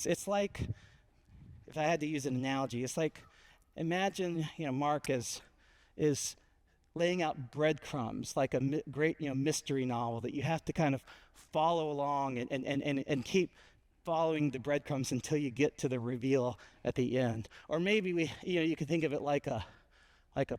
It's like, if I had to use an analogy, it's like, imagine, Mark is laying out breadcrumbs, like a great, mystery novel that you have to kind of follow along and keep following the breadcrumbs until you get to the reveal at the end. Or maybe you could think of it like a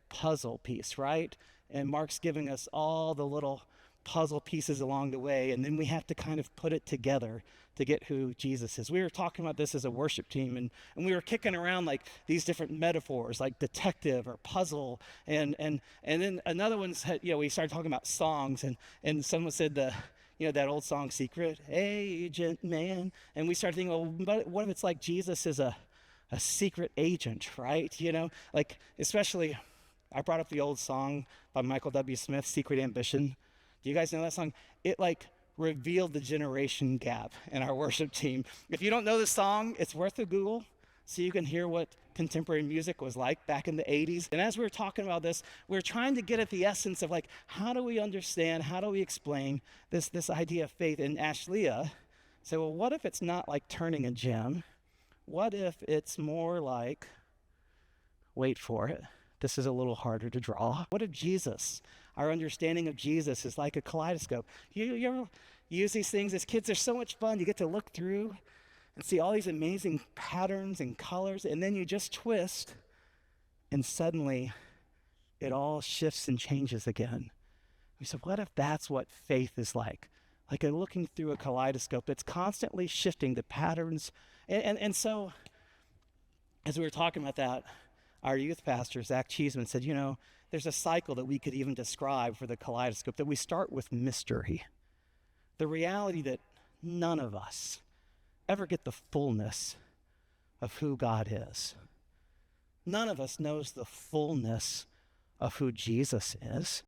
puzzle piece, right? And Mark's giving us all the little puzzle pieces along the way, and then we have to kind of put it together to get who Jesus is. We were talking about this as a worship team, and we were kicking around like these different metaphors, like detective or puzzle, and then another one said, we started talking about songs, and someone said that old song, Secret Agent Man, and we started thinking, well, but what if it's like Jesus is a secret agent, right? Like, especially, I brought up the old song by Michael W. Smith, Secret Ambition. Do you guys know that song? It like revealed the generation gap in our worship team. If you don't know the song, it's worth a Google so you can hear what contemporary music was like back in the 80s. And as we were talking about this, we were trying to get at the essence of like, how do we understand, how do we explain this idea of faith? And Ashleah said, well, what if it's not like turning a gem? What if it's more like, wait for it, this is a little harder to draw. What if Jesus, our understanding of Jesus, is like a kaleidoscope? You ever use these things as kids? They're so much fun. You get to look through and see all these amazing patterns and colors, and then you just twist, and suddenly it all shifts and changes again. We said, what if that's what faith is like? Like looking through a kaleidoscope that's constantly shifting the patterns. And so, as we were talking about that, our youth pastor, Zach Cheeseman, said, there's a cycle that we could even describe for the kaleidoscope, that we start with mystery. The reality that none of us ever get the fullness of who God is. None of us knows the fullness of who Jesus is.